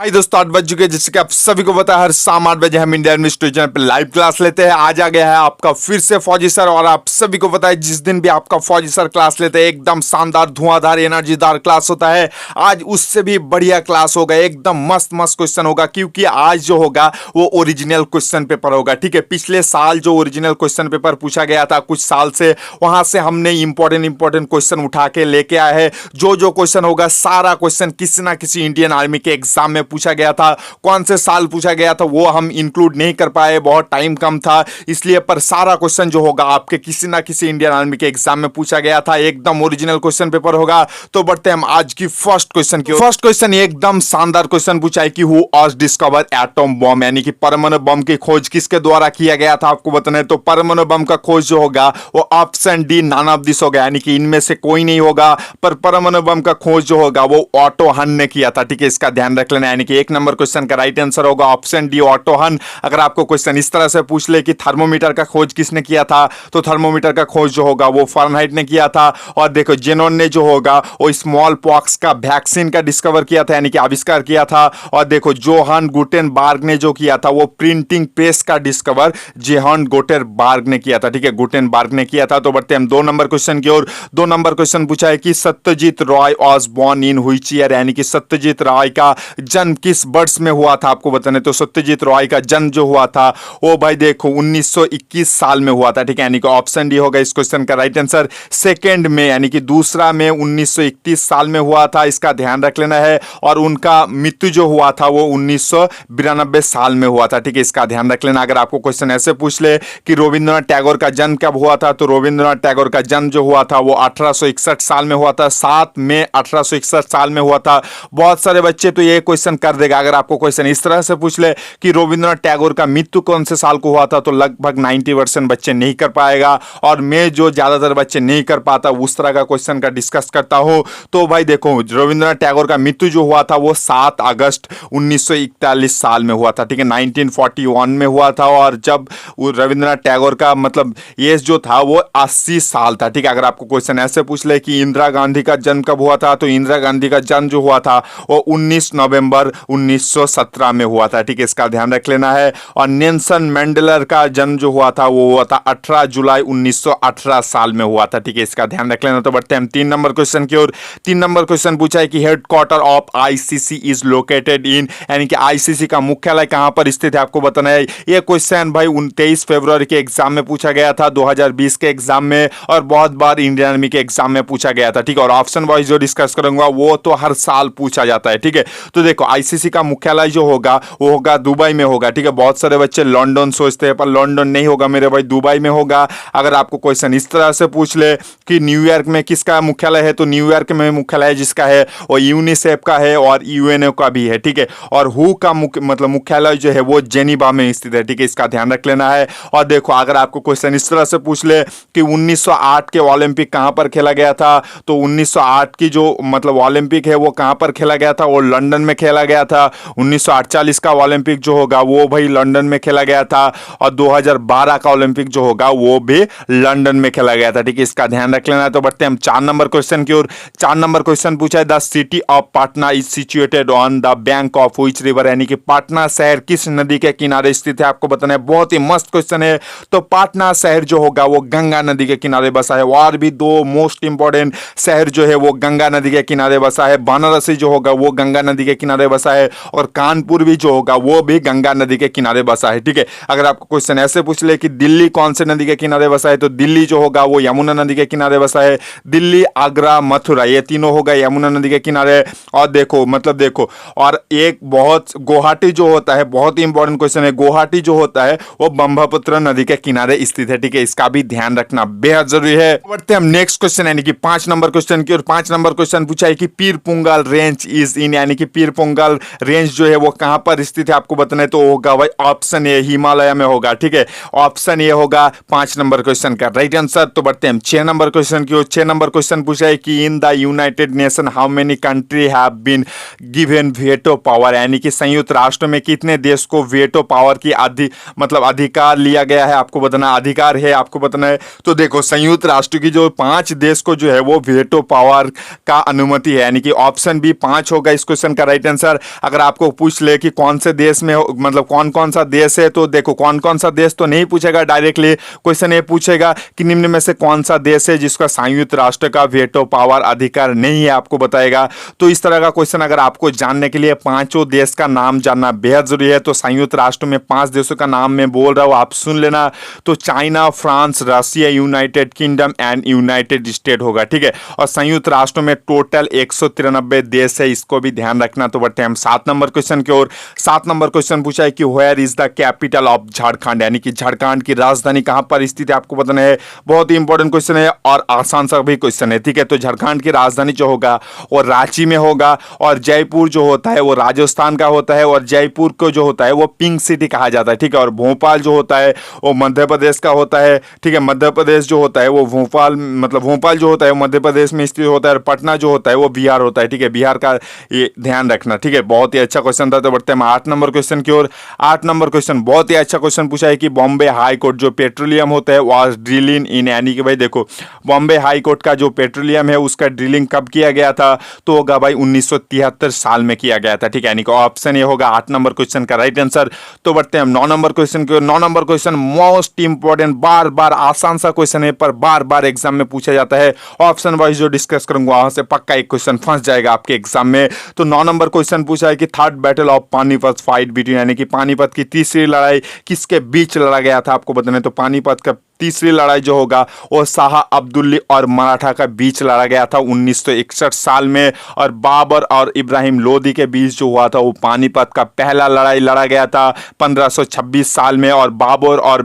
हाय दोस्तों, 8 बज चुके हैं। जैसे कि आप सभी को पता है, हर शाम 8 बजे हम इंडियन मिस्ट्री चैनल पे लाइव क्लास लेते हैं। आज आ गया है आपका फिर से फौजी सर। और आप सभी को पता है, जिस दिन भी आपका फौजी सर क्लास लेते हैं, एकदम शानदार, धुआंधार, एनर्जीदार क्लास होता है। आज उससे भी बढ़िया क्लास होगा, एकदम मस्त मस्त क्वेश्चन होगा, क्योंकि आज जो होगा वो ओरिजिनल क्वेश्चन पेपर होगा। ठीक है, पिछले साल जो ओरिजिनल क्वेश्चन पेपर पूछा गया था कुछ साल से, वहां से हमने इंपॉर्टेंट क्वेश्चन उठा के लेके आए हैं। जो क्वेश्चन होगा, सारा क्वेश्चन किसी ना किसी इंडियन आर्मी के एग्जाम में पूछा गया था। कौन से साल पूछा गया था वो हम इंक्लूड नहीं कर पाए, बहुत टाइम कम था इसलिए। पर सारा क्वेश्चन जो होगा आपके किसी ना किसी इंडियन आर्मी के एग्जाम में पूछा गया था, एकदम ओरिजिनल क्वेश्चन पेपर होगा। तो बढ़ते हैं हम आज की फर्स्ट क्वेश्चन की। फर्स्ट क्वेश्चन एकदम शानदार क्वेश्चन पूछा है कि who was discover atom bomb, यानी कि परमाणु बम की खोज किसके द्वारा किया गया था, आपको बताना है। तो परमाणु बम का खोज जो होगा वो option D none of this होगा, यानी कि इनमें से कोई नहीं होगा। पर परमाणु बम का खोज जो होगा वो ऑटो हन ने किया था। ठीक है, इसका ध्यान रख लेना, यानी कि एक नंबर क्वेश्चन का राइट आंसर होगा ऑप्शन डी ऑटो हन। अगर आपको क्वेश्चन इस तरह से पूछ ले कि थर्मोमीटर का खोज किसने किया था, तो थर्मोमीटर का खोज जो होगा वो फारेनहाइट ने किया था। और देखो, जेनोन ने जो होगा वो स्मॉल पॉक्स का वैक्सीन का डिस्कवर किया था, यानी कि आविष्कार किया था। और देखो, जोहान गुटेनबर्ग ने जो किया था वो प्रिंटिंग प्रेस का डिस्कवर जोहान गुटेनबर्ग ने किया था। ठीक है, गुटेनबर्ग ने किया था। तो बढ़ते हम 2 नंबर क्वेश्चन की ओर। 2 नंबर क्वेश्चन पूछा है कि Satyajit Ray was born in which year, यानी कि सत्यजीत रॉय का जन्म किस वर्ष में हुआ था, आपको बताने। तो सत्यजीत रॉय का जन्म जो हुआ था वो भाई देखो 1921 साल में हुआ था। ठीक है, यानी कि ऑप्शन डी होगा इस क्वेश्चन का राइट आंसर। सेकंड में, यानी कि दूसरा में 1931 साल में हुआ था, इसका ध्यान रख लेना है। और उनका मृत्यु जो हुआ था वो 1992 साल में हुआ था। ठीक है, इसका ध्यान रख लेना। अगर आपको क्वेश्चन ऐसे पूछ ले कि रविंद्रनाथ टैगोर का जन्म कब हुआ था, तो रविंद्रनाथ टैगोर का जन्म जो हुआ था वो 1861 साल में हुआ था, 7 मई 1861 साल में हुआ था। बहुत सारे बच्चे तो ये क्वेश्चन कर देगा। अगर आपको क्वेश्चन इस तरह से पूछ ले कि रविंद्रनाथ टैगोर का मृत्यु कौन से साल को हुआ था, तो लगभग 90% बच्चे नहीं कर पाएगा। और मैं जो ज्यादातर बच्चे नहीं कर पाता उस तरह का क्वेश्चन का डिस्कस करता हूं। तो भाई देखो, रविंद्रनाथ टैगोर का मृत्यु जो हुआ था वो 7 अगस्त 1941 साल में हुआ था। ठीक है, 1941 में हुआ था। और जब रविंद्रनाथ टैगोर का मतलब एज जो था वो 80 साल था। ठीक है, अगर आपको क्वेश्चन ऐसे पूछ ले कि इंदिरा गांधी का जन्म कब हुआ था, तो इंदिरा गांधी का जन्म जो हुआ था वो 19 नवंबर 1917 में हुआ था। ठीक है, इसका ध्यान रख लेना है। और नेल्सन मंडेला का जन्म जो हुआ था वो हुआ था 18 जुलाई 1918 साल में हुआ था। ठीक है, इसका ध्यान रख लेना। तो बढ़ते हैं 3 नंबर क्वेश्चन की ओर। 3 नंबर क्वेश्चन पूछा है कि headquarter of ICC is located in, यानी कि आईसीसी का मुख्यालय कहां पर स्थित है, आपको बताना है। यह क्वेश्चन भाई 23 फरवरी के एग्जाम में पूछा गया था, 2020 के एग्जाम में, और बहुत बार इंडियन आर्मी के एग्जाम में पूछा गया था। ठीक है, और ऑप्शन वाइज जो डिस्कस करूंगा वो तो हर साल पूछा जाता है। ठीक है, तो देखो, आईसीसी का मुख्यालय जो होगा वो होगा दुबई में होगा। ठीक है, बहुत सारे बच्चे लंदन सोचते हैं, पर लंदन नहीं होगा मेरे भाई, दुबई में होगा। अगर आपको क्वेश्चन इस तरह से पूछ ले कि न्यूयॉर्क में किसका मुख्यालय है, तो न्यूयॉर्क में मुख्यालय जिसका है वो यूनिसेफ का है और यूएनओ का भी है। ठीक है, और हु का मतलब मुख्यालय जो है वो जेनीवा में स्थित है। ठीक है, इसका ध्यान रख लेना है। और देखो, अगर आपको क्वेश्चन इस तरह से पूछ ले कि 1908 के ओलंपिक कहां पर खेला गया था, तो 1908 की जो मतलब ओलंपिक है वो कहां पर खेला गया था, वो लंदन में खेला गया था। 1948 का ओलंपिक जो होगा वो भाई लंदन में खेला गया था। और 2012 का ओलंपिक जो होगा वो भी लंदन में खेला गया था। ठीक है, इसका ध्यान रख लेना है। तो बढ़ते हैं हम 4 नंबर क्वेश्चन की ओर। 4 नंबर क्वेश्चन पूछा है the city of Patna is situated on the bank of which river, यानी कि पटना शहर किस नदी के किनारे स्थित है, आपको बताना है। बहुत ही मस्त क्वेश्चन है। तो पटना शहर जो होगा वो गंगा नदी के किनारे बसा है। और भी 2 मोस्ट इंपॉर्टेंट शहर जो है वो गंगा नदी के किनारे बसा है। बनारसी जो होगा वो गंगा नदी के किनारे बसा है, और कानपुर भी जो होगा वो भी गंगा नदी के किनारे बसा है। ठीक है, अगर आपको क्वेश्चन ऐसे पूछ ले कि दिल्ली कौन से नदी के किनारे बसा है, तो दिल्ली जो होगा वो यमुना नदी के किनारे बसा है। दिल्ली, आगरा, मथुरा, ये तीनों होगा यमुना नदी के किनारे। और देखो मतलब देखो, और एक बहुत गुवाहाटी जो होता है, बहुत ही इंपॉर्टेंट क्वेश्चन है, गुवाहाटी जो होता है वो ब्रह्मपुत्र नदी के किनारे स्थित है। ठीक है, इसका भी ध्यान रखना बेहद जरूरी है। बढ़ते हम नेक्स्ट क्वेश्चन, यानी कि 5 नंबर क्वेश्चन की। और 5 नंबर क्वेश्चन पूछा है कि पीर पुंगाल रेंज इज इन, यानी कि पीर पुंगाल रेंज जो है वो कहां पर स्थित है, आपको बताना है। तो होगा भाई ऑप्शन ए हिमालय में होगा। ठीक है, ऑप्शन ए होगा 5 नंबर क्वेश्चन का राइट आंसर। तो बढ़ते हैं 6 नंबर क्वेश्चन की ओर। 6 नंबर क्वेश्चन पूछा है कि in the United Nation how many country have been given veto power, यानी कि संयुक्त राष्ट्र में कितने देश को वेटो पावर की मतलब अधिकार लिया गया है, आपको बताना, अधिकार है आपको बताना है। तो देखो, संयुक्त राष्ट्र की जो 5 देश को जो है वो वेटो पावर का अनुमति है, यानी कि ऑप्शन बी 5 होगा इस क्वेश्चन का राइट आंसर। आंसर। अगर आपको पूछ ले कि कौन से देश में मतलब कौन कौन सा देश है, तो देखो कौन कौन सा देश तो नहीं पूछेगा डायरेक्टली, क्वेश्चन ये पूछेगा कि निम्न में से कौन सा देश है जिसका संयुक्त राष्ट्र का वेटो पावर अधिकार नहीं है, आपको बताएगा। तो इस तरह का क्वेश्चन अगर आपको जानने के लिए पांचों देश का नाम जानना बेहद जरूरी है, तो संयुक्त राष्ट्र में 5 देशों का नाम मैं बोल रहा हूं, आप सुन लेना। तो China, France, Russia, United kingdom and United state होगा, ठीक है। और संयुक्त राष्ट्र में टोटल 193 देश है, इसको भी ध्यान रखना। तो बढ़ते हैं हम 7 नंबर क्वेश्चन की ओर। 7 नंबर क्वेश्चन पूछा है कि where is the capital of Jharkhand, यानी कि झारखंड की राजधानी कहां पर स्थित है, आपको बताना है। बहुत ही इंपॉर्टेंट क्वेश्चन है और आसान सा भी क्वेश्चन है, ठीक है। तो झारखंड की राजधानी जो होगा वो रांची में होगा, और जयपुर जो होता है वो राजस्थान का होता है, और जयपुर को जो होता है वो पिंक सिटी कहा जाता है, ठीक है। और भोपाल जो होता है वो मध्य प्रदेश का होता है, ठीक है। मध्य प्रदेश जो होता है वो भोपाल मतलब भोपाल जो होता है वो मध्य प्रदेश में स्थित होता है, और पटना जो होता है वो बिहार होता है, ठीक है। बिहार का ये ध्यान रखना, ठीक है। बहुत ही अच्छा क्वेश्चन था। तो बढ़ते हैं 8 नंबर क्वेश्चन की ओर। 8 नंबर क्वेश्चन बहुत ही अच्छा क्वेश्चन पूछा है कि बॉम्बे हाई कोर्ट जो पेट्रोलियम होता है वाज ड्रिलिंग इन, यानी कि भाई देखो बॉम्बे हाई कोर्ट का जो पेट्रोलियम है उसका ड्रिलिंग कब किया गया था, तो होगा भाई 1973 साल में किया गया था, ठीक है। यानी कि ऑप्शन ये होगा 8 नंबर क्वेश्चन का राइट आंसर। तो बढ़ते हैं हम 9 नंबर क्वेश्चन की ओर। 9 नंबर क्वेश्चन मोस्ट इंपॉर्टेंट, बार बार आसान सा क्वेश्चन है पर बार बार एग्जाम में पूछा जाता है। ऑप्शन वाइज जो डिस्कस करूंगा वहां से पक्का एक क्वेश्चन फंस जाएगा आपके एग्जाम में। तो 9 नंबर क्वेश्चन पूछा है कि third battle of Panipat fight between, यानी कि पानीपत की तीसरी लड़ाई किसके बीच लड़ा गया था, आपको बताना है। तो पानीपत का तीसरी लड़ाई जो होगा वो शाह अब्दुल्ली और मराठा का बीच लड़ा गया था 1961 साल में, और बाबर और इब्राहिम लोदी के बीच जो हुआ था वो पानीपत का पहला लड़ाई लड़ा गया था 1526 साल में, और बाबर और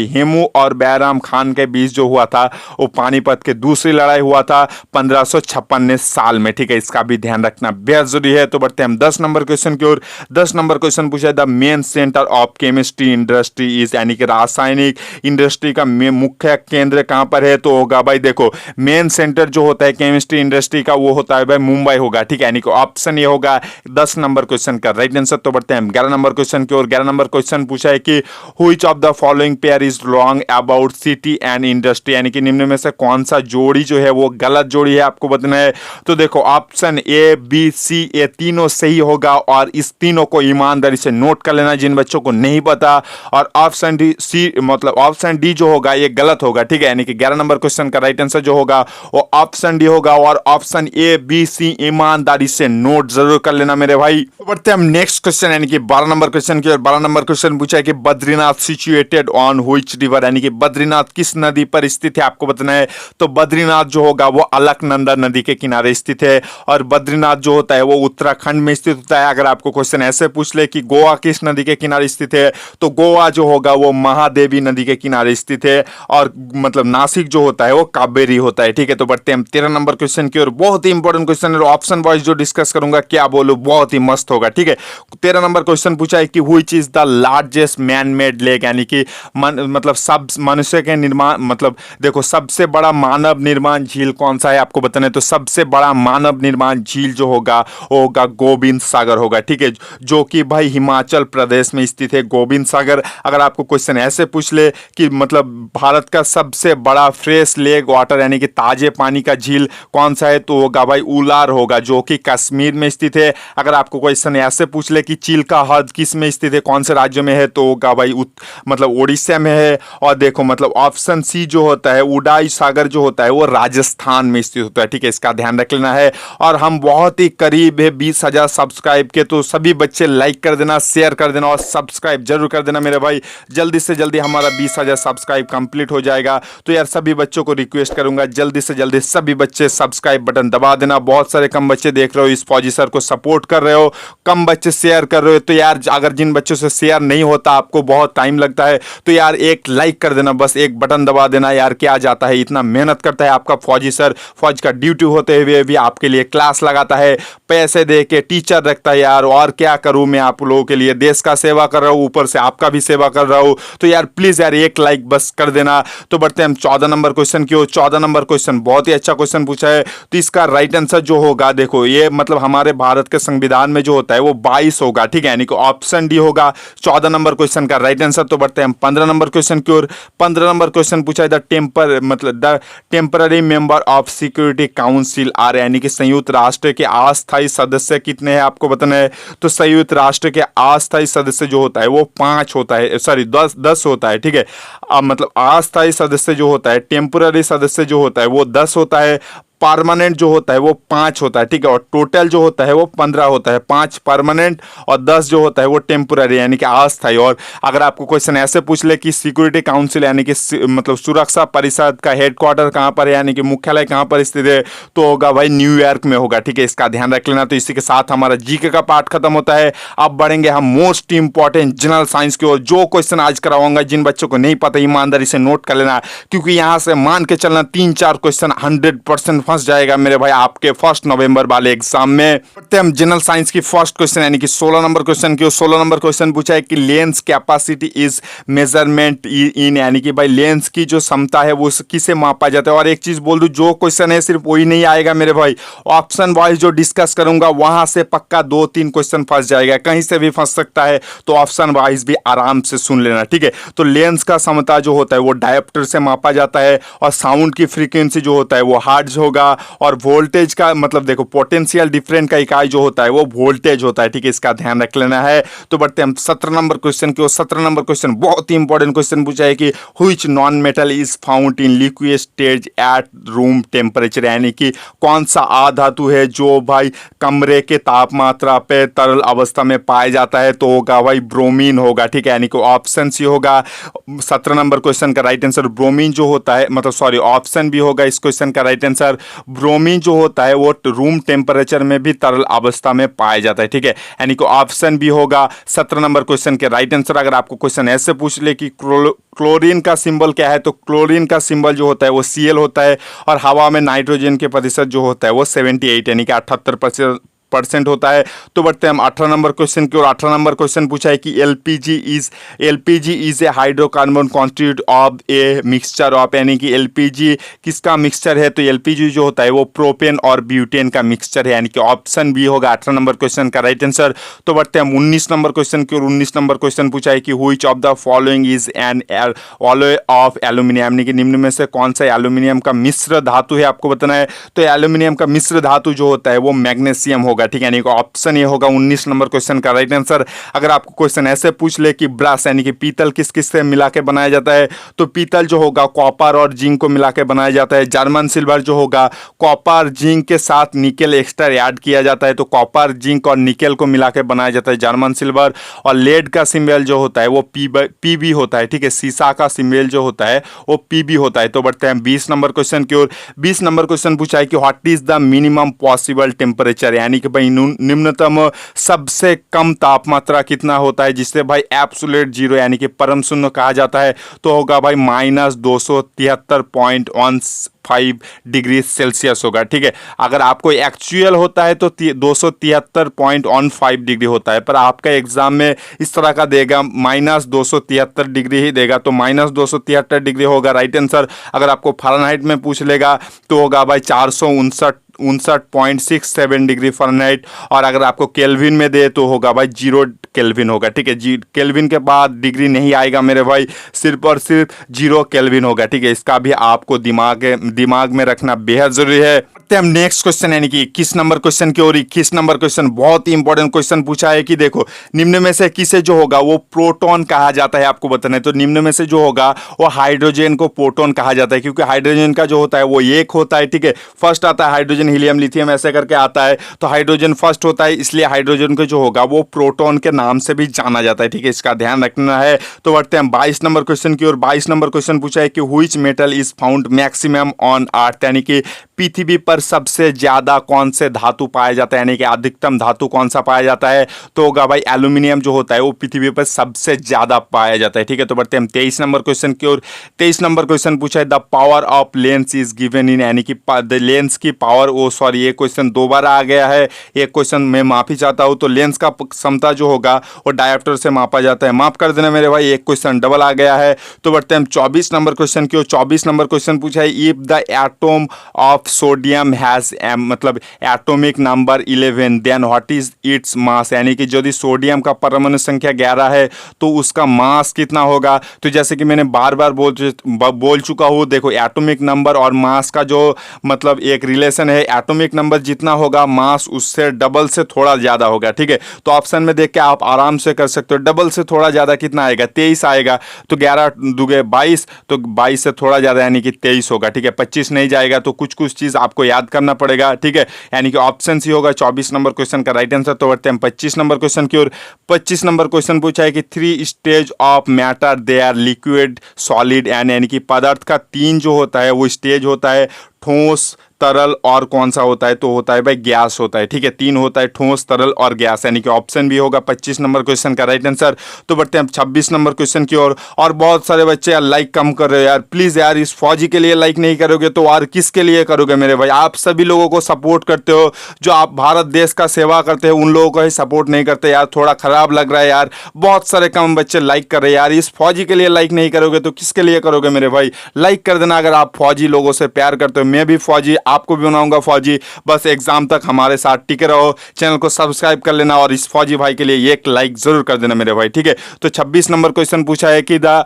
हेमू और बैराम खान के बीच जो हुआ था वो पानीपत के दूसरी लड़ाई हुआ था 1556 साल में, ठीक है। इसका भी ध्यान रखना बेहद जरूरी है। तो बढ़ते हैं हम 10 नंबर क्वेश्चन की ओर। 10 नंबर क्वेश्चन पूछा है the main centre of chemistry industry is, यानी कि रासायनिक इंडस्ट्री का मुख्य केंद्र कहां पर है, तो होगा भाई देखो मेन सेंटर जो होता है केमिस्ट्री इंडस्ट्री का वो होता है भाई मुंबई होगा, ठीक है। यानी कि ऑप्शन ये होगा 10 नंबर क्वेश्चन का राइट आंसर। तो बढ़ते हैं 11 नंबर क्वेश्चन की ओर। 11 नंबर क्वेश्चन पूछा है कि which of the following pair is wrong about city and industry, यानी कि निम्न में से कौन सा जोड़ी जो है वो गलत जोड़ी है, आपको बताना है। तो देखो ऑप्शन ए, बी, सी, ये तीनों सही होगा, और इस तीनों को ईमानदारी से नोट कर लेना जिन बच्चों को नहीं पता। और ऑप्शन डी सी मतलब ऑप्शन डी जो होगा ये गलत होगा, ठीक है। यानी कि 11 नंबर क्वेश्चन का राइट आंसर जो होगा वो ऑप्शन डी होगा, और ऑप्शन ए, बी, सी ईमानदारी से नोट जरूर कर लेना मेरे भाई। तो बढ़ते हैं हम नेक्स्ट क्वेश्चन यानी कि 12 नंबर क्वेश्चन की। 12 नंबर क्वेश्चन पूछा है कि Badrinath situated on which river, यानी कि बद्रीनाथ किस नदी पर स्थित है, आपको बताना है। तो बद्रीनाथ जो होगा वो अलकनंदा नदी के किनारे स्थित है, और बद्रीनाथ जो होता है वो उत्तराखंड में स्थित होता है। अगर आपको क्वेश्चन ऐसे पूछ ले कि गोवा किस नदी के किनारे स्थित है, तो गोवा जो होगा वो महादेवी नदी के किनारे स्थित है, और मतलब नासिक जो होता है वो कावेरी होता है, ठीक है। तो बढ़ते हैं हम 13 नंबर क्वेश्चन की ओर। बहुत ही इंपॉर्टेंट क्वेश्चन है, ऑप्शन वाइज जो डिस्कस करूंगा क्या बोलूं बहुत ही मस्त होगा, ठीक है। 13 नंबर क्वेश्चन पूछा है कि which is the largest man made lake, यानी कि मतलब सब मनुष्य के निर्माण मतलब देखो सबसे बड़ा मानव निर्माण झील कौन सा है, आपको बताना है। तो सबसे बड़ा मानव निर्माण झील जो होगा वो होगा गोविंद सागर होगा, ठीक है, जो कि भाई हिमाचल प्रदेश में स्थित है गोविंद सागर। अगर आपको क्वेश्चन ऐसे पूछ ले कि मतलब भारत का सबसे बड़ा फ्रेश लेक वाटर यानी कि ताजे पानी का झील कौन सा है, तो होगा भाई उलार होगा, जो कि कश्मीर में स्थित है। अगर आपको क्वेश्चन ऐसे पूछ ले कि चिल्का ह्रद किस में स्थित है, कौन से राज्य में है, तो होगा भाई मतलब उड़ीसा में है। और देखो मतलब ऑप्शन सी जो होता है उडाई सागर जो होता है वो राजस्थान में स्थित होता है, ठीक है। इसका ध्यान रख लेना है। और हम बहुत ही करीब है 20,000 सब्सक्राइब के, तो सभी बच्चे लाइक कर देना, शेयर कर देना और सब्सक्राइब जरूर कर देना मेरे भाई। जल्दी से जल्दी हमारा 20,000 सब्सक्राइब कंप्लीट हो जाएगा। तो यार सभी बच्चों को रिक्वेस्ट करूंगा जल्दी से जल्दी सभी बच्चे सब्सक्राइब बटन दबा देना। बहुत सारे कम बच्चे देख रहे हो, इस फौजी सर को सपोर्ट कर रहे हो, कम बच्चे शेयर कर रहे हो। तो यार अगर जिन बच्चों से शेयर नहीं होता, आपको बहुत टाइम लगता है, तो यार एक लाइक कर देना, बस एक बटन दबा देना यार। क्या जाता है, इतना मेहनत करता है आपका फौजी सर, फौज का ड्यूटी होते हुए भी आपके लिए क्लास लगाता है, पैसे दे के टीचर रखता है यार। और क्या करूं मैं आप लोगों के लिए, देश का सेवा कर रहा हूं, ऊपर से आपका भी सेवा कर रहा हूं। तो यार प्लीज यार एक लाइक बस कर देना। तो बढ़ते हैं हम 14 नंबर क्वेश्चन की ओर। 14 नंबर क्वेश्चन बहुत ही ही अच्छा क्वेश्चन पूछा है। तो इसका राइट आंसर जो होगा, देखो ये मतलब हमारे भारत के संविधान में जो होता है वो 22 होगा, ठीक है, यानी कि ऑप्शन डी होगा 14 नंबर क्वेश्चन का राइट आंसर। तो बढ़ते हैं हम 15 नंबर क्वेश्चन की ओर। 15 नंबर क्वेश्चन पूछा है the temporary member of Security Council are, यानी कि संयुक्त राष्ट्र के अस्थायी सदस्य कितने हैं आपको बताना है। तो संयुक्त राष्ट्र के अस्थायी सदस्य जो होता है वो 5 होता है, सॉरी 10 होता है, ठीक है। मतलब अस्थायी सदस्य जो होता है, टेम्पररी सदस्य जो होता है वो 10 होता है, परमानेंट जो होता है वो 5 होता है, ठीक है, और टोटल जो होता है वो 15 होता है। 5 परमानेंट और 10 जो होता है वो टेम्पोररी यानी कि अस्थायी। और अगर आपको क्वेश्चन ऐसे पूछ ले कि सिक्योरिटी काउंसिल यानी कि मतलब सुरक्षा परिषद का हेडक्वार्टर कहाँ पर है, यानी कि मुख्यालय कहाँ पर स्थित है, तो होगा भाई न्यूयॉर्क में होगा, ठीक है, इसका ध्यान रख लेना। तो इसी के साथ हमारा जीके का पार्ट खत्म होता है। अब बढ़ेंगे हम मोस्ट इंपॉर्टेंट जनरल साइंस की ओर। जो क्वेश्चन आज कराऊंगा, जिन बच्चों को नहीं पता ईमानदारी से नोट कर लेना, क्योंकि यहां से मान के चलना 3-4 क्वेश्चन 100% फंस जाएगा मेरे भाई आपके 1 नवंबर वाले एग्जाम में। पढ़ते हम जनरल साइंस की फर्स्ट क्वेश्चन यानी कि 16 नंबर क्वेश्चन की। 16 नंबर क्वेश्चन पूछा है कि लेंस कैपेसिटी इज मेजरमेंट इन, यानी कि भाई लेंस की जो क्षमता है वो किसे मापा जाता है। और एक चीज बोल दूं, जो क्वेश्चन है सिर्फ वही नहीं आएगा मेरे भाई, ऑप्शन वाइज जो डिस्कस करूंगा वहां से पक्का 2-3 क्वेश्चन फंस जाएगा, कहीं से भी फंस सकता है, तो ऑप्शन वाइज भी आराम से सुन लेना, ठीक है। तो लेंस का क्षमता जो होता है वो डायोप्टर से मापा जाता है, और साउंड की फ्रीक्वेंसी जो होता है वो हर्ट्ज होगा, और वोल्टेज का मतलब देखो पोटेंशियल डिफरेंस का इकाई जो होता है वो वोल्टेज होता है, ठीक है, इसका ध्यान रख लेना है। तो बढ़ते हम 17 नंबर क्वेश्चन की। 17 नंबर क्वेश्चन बहुत ही इंपॉर्टेंट क्वेश्चन पूछा है कि which non metal is found in liquid stage at room temperature, यानी कि कौन सा अधातु है जो भाई कमरे के तापमात्रा पे तरल अवस्था में पाया जाता है, तो होगा भाई ब्रोमीन होगा, ठीक है, यानी कि ऑप्शन सी होगा 17 नंबर क्वेश्चन का राइट आंसर ब्रोमीन जो होता है, मतलब सॉरी ऑप्शन बी होगा इस क्वेश्चन का राइट आंसर। ब्रोमीन जो होता है वो रूम टेम्परेचर में भी तरल अवस्था में पाया जाता है, ठीक है, यानी कि ऑप्शन बी होगा 17 नंबर क्वेश्चन के राइट आंसर। अगर आपको क्वेश्चन ऐसे पूछ ले कि क्लोरीन का सिंबल क्या है, तो क्लोरीन का सिंबल जो होता है वो Cl होता है, और हवा में नाइट्रोजन के प्रतिशत जो होता है वो 78 यानी कि 78% होता है। तो बढ़ते हैं हम 18 नंबर क्वेश्चन की ओर। 18 नंबर क्वेश्चन पूछा है कि LPG is a hydrocarbon constitute of a mixture of, यानी कि एलपीजी किसका मिक्सचर है, तो एलपीजी जो होता है वो प्रोपेन और ब्यूटेन का मिक्सचर है, यानी कि ऑप्शन बी होगा 18 नंबर क्वेश्चन का राइट आंसर। तो बढ़ते हैं हम 19 नंबर क्वेश्चन की ओर। 19 नंबर क्वेश्चन पूछा है कि which of the following is an alloy of aluminium, यानी कि निम्न में से कौन सा एल्यूमिनियम का मिश्र धातु है आपको बताना है। तो एल्यूमिनियम का मिश्र धातु जो होता है वो मैग्नीशियम होगा, ठीक है, यानी कि ऑप्शन ये होगा 19 नंबर क्वेश्चन का राइट आंसर। अगर आपको क्वेश्चन ऐसे पूछ ले कि ब्रास यानी कि पीतल किस किस से मिला के बनाया जाता है, तो पीतल जो होगा कॉपर और जिंक को मिला के बनाया जाता है। जर्मन सिल्वर जो होगा कॉपर जिंक के साथ निकेल एक्स्ट्रा ऐड किया जाता है, तो कॉपर जिंक और निकेल को मिला के बनाया जाता है जर्मन सिल्वर। और लेड का सिंबल जो होता है वो पीबी होता है, ठीक है, सीसा का सिंबल जो होता है वो पीबी होता है। तो बढ़ते हैं 20 नंबर क्वेश्चन की ओर। 20 नंबर क्वेश्चन पूछा है कि what is the minimum possible temperature, यानी कि भाई निम्नतम सबसे कम तापमात्रा कितना होता है जिससे भाई एब्सोल्यूट जीरो यानी कि परम शून्य कहा जाता है, तो होगा भाई -273.15 डिग्री सेल्सियस होगा, ठीक है। अगर आपको एक्चुअल होता है तो 273.15 डिग्री होता है, पर आपका एग्जाम में इस तरह का देगा -273 डिग्री ही देगा, तो -273 डिग्री होगा राइट आंसर। अगर आपको फ़ारेनहाइट में पूछ लेगा तो होगा भाई 459.67 डिग्री फ़ारेनहाइट, और अगर आपको केल्विन में दे तो होगा भाई 0 केल्विन होगा, ठीक है। केल्विन के बाद डिग्री नहीं आएगा मेरे भाई, सिर्फ और सिर्फ 0 केल्विन होगा, ठीक है। इसका भी आपको दिमाग में रखना बेहद जरूरी है। हम नेक्स्ट क्वेश्चन यानी कि 21 नंबर क्वेश्चन की ओर। 21 नंबर क्वेश्चन बहुत ही इंपॉर्टेंट क्वेश्चन पूछा है कि देखो निम्न में से किसे जो होगा वो प्रोटॉन कहा जाता है आपको बताना है। तो निम्न में से जो होगा वो हाइड्रोजन को प्रोटॉन कहा जाता है, क्योंकि हाइड्रोजन का जो होता है वो एक होता है, ठीक है। फर्स्ट आता है हाइड्रोजन, हीलियम, लिथियम ऐसे करके आता है, तो हाइड्रोजन फर्स्ट होता है, इसलिए हाइड्रोजन को जो होगा वो प्रोटॉन के नाम से भी जाना जाता है, ठीक है, इसका ध्यान रखना है। तो बढ़ते हैं 22 नंबर क्वेश्चन की ओर। 22 नंबर क्वेश्चन पूछा है कि which metal is found maximum on earth, यानी कि पृथ्वी पर सबसे ज्यादा कौन से धातु पाया जाता है, यानी कि अधिकतम धातु कौन सा पाया जाता है, तो होगा भाई एल्यूमिनियम जो होता है वो पृथ्वी पर सबसे ज्यादा पाया जाता है। ठीक है, तो बढ़ते हैं हम 23 नंबर क्वेश्चन की ओर। 23 नंबर क्वेश्चन पूछा है the power of lens is given in, यानी कि लेंस की पावर, ओ सॉरी ये क्वेश्चन दोबारा आ गया है, एक क्वेश्चन मैं माफी चाहता हूं। तो लेंस का क्षमता जो होगा वो डायोप्टर से मापा जाता है, माफ कर देना मेरे भाई, एक क्वेश्चन डबल आ गया है। तो बढ़ते हैं हम 24 नंबर क्वेश्चन की ओर। 24 नंबर क्वेश्चन पूछा है if the atom of sodium has मतलब atomic number 11 then what is its mass, यानी कि यदि सोडियम का परमाणु संख्या 11 है तो उसका मास कितना होगा। तो जैसे कि मैंने बार बार बोल चुका हूँ, देखो एटॉमिक नंबर और मास का जो मतलब एक रिलेशन है, एटॉमिक नंबर जितना होगा मास उससे डबल से थोड़ा ज़्यादा होगा। ठीक है, तो ऑप्शन में देख के आप आराम से कर सकते हो, डबल से थोड़ा ज़्यादा कितना आएगा, 23 आएगा। तो 11 दूगे 22, तो 22 से थोड़ा ज़्यादा यानी कि 23 होगा। ठीक है, 25 नहीं जाएगा, तो कुछ कुछ चीज़ आपको याद करना पड़ेगा। ठीक है, यानी कि ऑप्शन सी होगा 24 नंबर क्वेश्चन का राइट आंसर। तो बढ़ते हैं 25 नंबर क्वेश्चन की ओर। 25 नंबर क्वेश्चन पूछा है कि 3 stage of matter they are liquid solid and, यानी कि पदार्थ का 3 जो होता है वो स्टेज होता है, ठोस, तरल और कौन सा होता है, तो होता है भाई गैस होता है। ठीक है, 3 होता है, ठोस, तरल और गैस, यानी कि ऑप्शन भी होगा 25 नंबर क्वेश्चन का राइट आंसर। तो बढ़ते हैं 26 नंबर क्वेश्चन की ओर। और बहुत सारे बच्चे यार लाइक कम कर रहे हो यार, प्लीज यार इस फौजी के लिए लाइक नहीं करोगे तो और किसके लिए करोगे मेरे भाई। आप सभी लोगों को सपोर्ट करते हो, जो आप भारत देश का सेवा करते हो उन लोगों को ही सपोर्ट नहीं करते यार, थोड़ा खराब लग रहा है यार। बहुत सारे कम बच्चे लाइक कर रहे हैं यार, इस फौजी के लिए लाइक नहीं करोगे तो किसके लिए करोगे मेरे भाई। लाइक कर देना अगर आप फौजी लोगों से प्यार करते हो, मैं भी फौजी, आपको भी बनाऊंगा फौजी। बस एग्जाम तक हमारे साथ टिके रहो, चैनल को सब्सक्राइब कर लेना और इस फौजी भाई के लिए एक लाइक जरूर कर देना मेरे भाई। ठीक है, तो 26 नंबर क्वेश्चन पूछा है कि the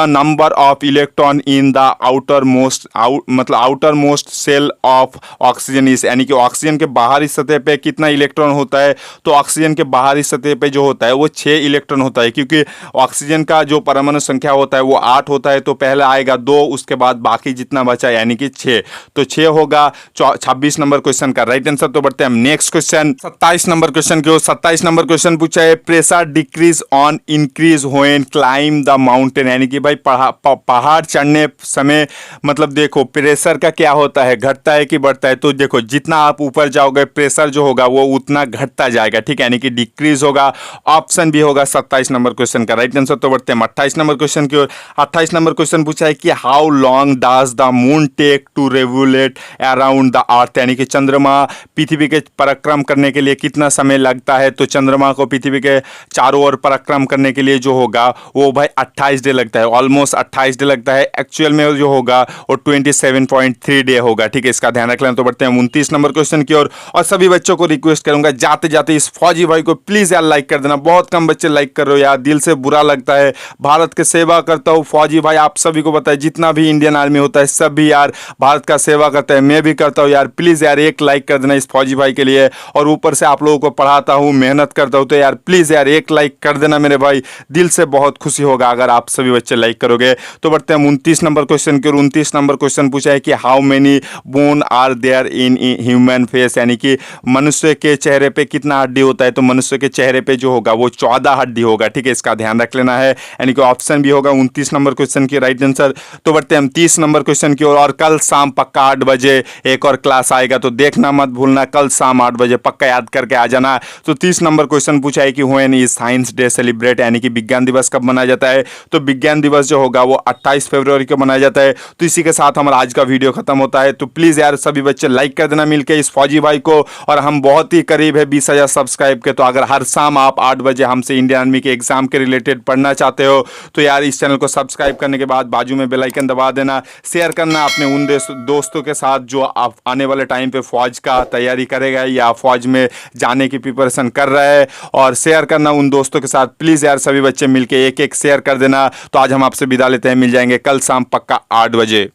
number of electron in the outermost मतलब outermost shell of oxygen is, यानी कि ऑक्सीजन के बाहरी सतह पे कितना इलेक्ट्रॉन होता है। तो ऑक्सीजन के बाहरी सतह पे जो होता है वो 6 इलेक्ट्रॉन होता है, क्योंकि ऑक्सीजन का जो परमाणु संख्या होता है वो 8 होता है। तो पहले आएगा 2, उसके बाद बाकी जितना बचा यानी कि 6, तो 6 होगा 26 नंबर क्वेश्चन का राइट आंसर। तो बढ़ते हैं हम नेक्स्ट क्वेश्चन 27 नंबर क्वेश्चन की ओर। 27 नंबर क्वेश्चन पूछा है pressure decrease on increase when climb the mountain, यानी कि भाई पहाड़ चढ़ने समय मतलब देखो प्रेशर का क्या होता है, घटता है कि बढ़ता है। तो देखो जितना आप ऊपर जाओगे प्रेशर जो होगा वो उतना घटता जाएगा। ठीक है, यानी कि डिक्रीज होगा, ऑप्शन भी होगा 27 नंबर क्वेश्चन का राइट आंसर। तो बढ़ते हैं 28 नंबर क्वेश्चन की ओर। 28 नंबर क्वेश्चन पूछा है कि how long does the moon take to revolute around the earth, यानी कि चंद्रमा पृथ्वी के परिक्रम करने के लिए कितना समय लगता है। तो चंद्रमा को पृथ्वी के चारों ओर परिक्रम करने के लिए जो होगा वो भाई 28 डे लगता है, ऑलमोस्ट 28 डे लगता है। एक्चुअल में जो होगा वो 27.3 डे होगा। ठीक है, इसका ध्यान रख लेना। तो बढ़ते हैं 29 नंबर क्वेश्चन की ओर। और सभी बच्चों को रिक्वेस्ट करूंगा जाते जाते इस फौजी भाई को प्लीज यार लाइक कर देना, बहुत कम बच्चे लाइक कर रहे हो यार, दिल से बुरा लगता है। भारत की सेवा करता हूँ फौजी भाई, आप सभी को पता है जितना भी इंडियन आर्मी होता है सब भी यार भारत का सेवा करता है, मैं भी करता हूँ यार। प्लीज यार एक लाइक कर देना इस फौजी भाई के लिए, और ऊपर से आप लोगों को पढ़ाता हूँ, मेहनत करता हूँ, तो यार प्लीज यार एक लाइक कर देना मेरे भाई, दिल से बहुत खुशी होगा अगर आप सभी बच्चे लाइक करोगे। तो बढ़ते हैं 29 नंबर क्वेश्चन की ओर। 29 नंबर क्वेश्चन पूछा है कि how many bone are there in human face, यानी कि मनुष्य के चेहरे पे कितना हड्डी होता है। तो मनुष्य के चेहरे पे जो होगा वो 14 हड्डी होगा। ठीक है, इसका ध्यान रख लेना है, यानी कि ऑप्शन भी होगा 29 नंबर क्वेश्चन की राइट आंसर। तो बढ़ते हैं हम 30 नंबर क्वेश्चन की ओर। और कल शाम पक्का 8 बजे एक और क्लास आएगा, तो देखना मत भूलना, कल शाम 8 बजे पक्का याद करके आ जाना। तो 30 नंबर क्वेश्चन पूछा है कि when is science day celebrate, यानी कि विज्ञान दिवस कब मनाया जाता है। तो विज्ञान दिवस जो होगा वो 28 फरवरी को मनाया जाता है। तो इसी के साथ हमारा आज का वीडियो खत्म होता है। तो प्लीज यार सभी बच्चे लाइक कर देना मिलके इस फौजी भाई को, और हम बहुत ही करीब है 20,000 सब्सक्राइब के। तो अगर हर शाम आप 8 बजे हमसे इंडियन आर्मी के एग्जाम के रिलेटेड पढ़ना चाहते हो तो यार इस चैनल को सब्सक्राइब करने के बाद बाजू में बेल आइकन दबा देना, शेयर करना अपने उन दोस्तों के साथ जो आप आने वाले टाइम पे फौज का तैयारी करेगा या फौज में जाने की प्रिपरेशन कर रहा है, और शेयर करना उन दोस्तों के साथ। प्लीज यार सभी बच्चे मिलके एक एक शेयर कर देना। तो आज हम आपसे विदा लेते हैं, मिल जाएंगे कल शाम पक्का 8 बजे।